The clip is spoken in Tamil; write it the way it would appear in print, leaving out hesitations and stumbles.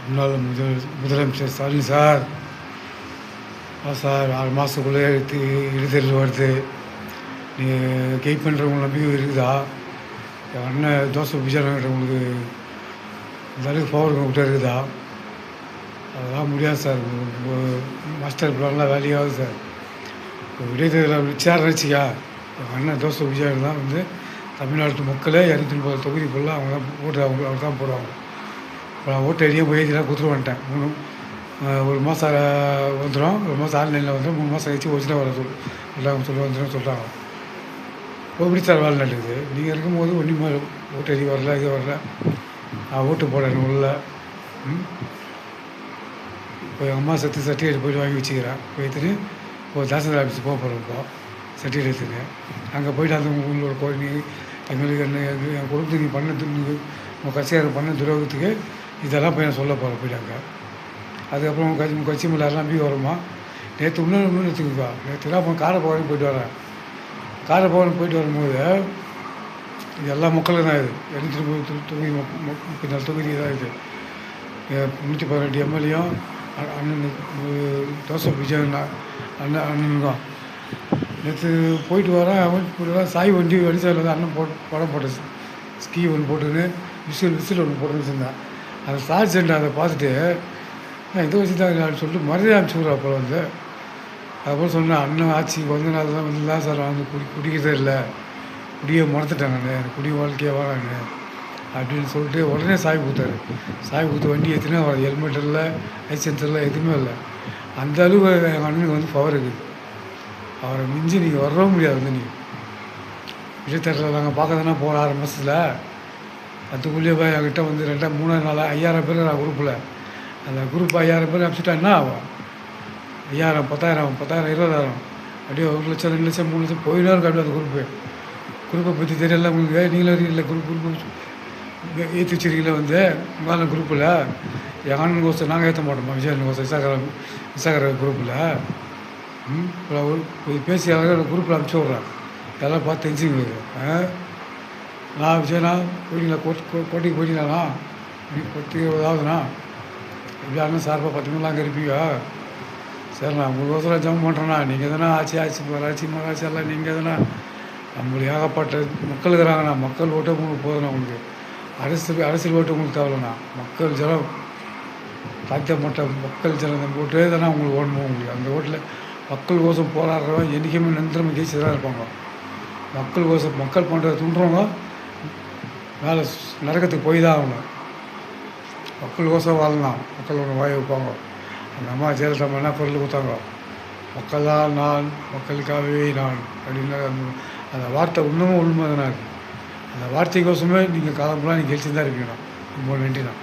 முன்னாள் முதலமைச்சர் ஸ்டாலின் சார், சார் 6 மாதத்துக்குள்ளே இடைத்தேர்தல் வருது. நீங்கள் கெயின் பண்ணுறவங்க நம்பிக்கை இருக்குதா? என் அண்ணன் தோசை விஜயநகரவங்களுக்கு இந்த அளவுக்கு பவர் உங்கள்கிட்ட இருக்குதா? அதெல்லாம் முடியாது சார். மாஸ்டர் பிளான்லாம் வேலையாகுது சார். இடைத்தேர்தலில் வச்சாருன்னு வச்சுக்கா, என் அண்ணன் தோசை விஜயநகர் தான் வந்து தமிழ்நாட்டு மக்களே 230 தொகுதி ஃபுல்லாக அவங்க தான் ஓட்டு அவர் தான் போடுவாங்க. இப்போ ஓட்டு எரியும் போய் இதெல்லாம் கொடுத்துட்டு வந்துட்டேன். ஒரு மாதம் வந்துடும், ஒரு மாதம் ஆன்லைனில் வந்துடும், 3 மாதம் கழிச்சு ஒரிஜினல் வர வந்துடும் சொல்கிறாங்க. எப்படி சார் வேலை நடக்குது? நீங்கள் இருக்கும்போது ஒன்றுமே ஓட்டு எரி வரல, இது வரல, நான் ஓட்டு போடணும் உள்ள. இப்போ எங்கள் அம்மா சர்டிஃபிகேட் போய்ட்டு வாங்கி வச்சுக்கிறேன். போய்த்துட்டு இப்போ தாசில்தார் ஆஃபீஸ் போக போகிறோம். இப்போ சர்டிஃபிகேட் எடுத்துங்க. அங்கே போய்ட்டு அந்த உங்களோட கோரிக்கை எங்களுக்கு என் குடும்பத்துக்கு நீ பண்ண உங்கள் கட்சியார் பண்ண துரோகத்துக்கு இதெல்லாம் போய் நான் சொல்ல போகிறேன் போயிட்டாங்க. அதுக்கப்புறம் உங்கள் கட்சி மேலே எல்லாம் நம்பி வருமா? நேற்று இன்னொன்று எடுத்துக்கா. நேற்று தான் அப்போ காரைப்பவரம் போயிட்டு வரேன். காரைப்பவரம் போயிட்டு வரும்போது இது எல்லா மக்களும் தான். இது 230 தொகுதி 34 தொகுதி தான். இது 118 எம்எல்ஏயும் அண்ணன் தோசை விஜயன் அண்ணனுக்கும் நேற்று போயிட்டு வரேன். சாய் வண்டி வடிசாவில் வந்து அண்ணன் படம் போட்டு ஸ்கீ ஒன்று போட்டுன்னு விசில் ஒன்று போட்டுன்னு வச்சுருந்தேன். அந்த ஸ்டார் சென்டர் அதை பார்த்துட்டு இந்த வச்சு தான் சொல்லிட்டு மறுபடியும் அனுப்பிச்சுடுறா. அப்புறம் வந்து அதுக்கப்புறம் சொன்னேன், அண்ணன் ஆட்சிக்கு வந்து நான் தான் வந்து தான் சார் நான் வந்து குடிக்கிறதே இல்லை, குடியை மறந்துட்டேன் நான், எனக்கு குடி வாழ்க்கையே வராங்க அப்படின்னு சொல்லிட்டு உடனே சாய் கொடுத்தாரு. சாய் கொடுத்து வண்டி ஏற்றினா அவர் ஹெல்மெட் இல்லை, லைசன்ஸ் இல்லை, எதுவுமே இல்லை. அந்த அளவு எங்கள் அண்ணனுக்கு வந்து பவர் இருக்குது. அவரை மிஞ்சி நீங்கள் வரவும் முடியாது. வந்து நீங்கள் இடைத்தேர்தலில் நாங்கள் பார்க்கறதுனா போகிற 6 மாதத்தில் அதுக்குள்ளேயே போய் என்கிட்ட வந்து 3 நாள் 5000 பேர் நான் குரூப்பில், அந்த குரூப் 5000 பேர் அனுப்பிச்சிட்டா என்ன ஆகும்? 5000 10,000 20,000 அப்படியே 1 லட்சம் 2 லட்சம் 3 லட்சம் போயிடும் இருக்கு. அப்படியே அந்த குரூப்பை பற்றி தெரியல உங்களுக்கு. நீங்களும் இல்லை குரூப் ஏற்றி வச்சிருக்கீங்கள வந்து உங்களால் குரூப்பில் எங்கள் அண்ணன் கோசம் நாங்கள் ஏற்ற மாட்டோமா? விஜயன் கோசம் விசாகர குரூப்பில் பேசி குரூப்பில் அனுப்பிச்சி விட்றேன். இதெல்லாம் பார்த்து தெரிஞ்சுங்களுக்கு. நான் விஜயனா போயிட்டீங்களா? கோட்டைக்கு போயிட்டீங்களா? கோட்டைக்கு ஏதாவதுண்ணா இப்படி அண்ணன் சார்பாக 10 மணிலாம் அங்கே இருப்பீங்க. சரி, நான் உங்களுக்கோசரம் ஜம் பண்ணுறேண்ணா. நீங்கள் எதனா மராட்சி எல்லாம் நீங்கள் எதனா நம்மளுக்கு ஏகப்பட்ட மக்கள் இருக்கிறாங்கண்ணா. மக்கள் ஓட்டே உங்களுக்கு போதுண்ணா. உங்களுக்கு அரசியல் ஓட்டு உங்களுக்கு தேவைண்ணா. மக்கள் ஜனம் தாக்கப்பட்ட மக்கள் ஜனம் ஓட்டே தானே உங்களுக்கு ஓடணும். உங்களுக்கு அந்த ஓட்டில் மக்கள் கோசம் போராடுறவங்க என்றைக்குமே நிரந்தரமாக ஜெயிச்சு தான் இருப்பாங்க. மக்கள் கோசம் மக்கள் பண்ணுறதை துண்டுறவங்க மேலே நரகத்துக்கு போய் தான் ஆகணும். மக்கள் கோசம் வாழலாம், மக்களோட வாய் வைப்பாங்க. அந்த அம்மா ஜெயலலிதா என்ன குரல் கொடுத்தாங்க, மக்கள் தான் நான், மக்களுக்காகவே நான் அப்படின்னு. அந்த வார்த்தை இன்னமும் உண்மை தானே இருக்குது. அந்த வார்த்தைக்கோசமே நீங்கள் காலம்பெல்லாம் நீங்கள் கழிச்சு தான் இருப்பீங்க. ரொம்ப நன்றி தான்.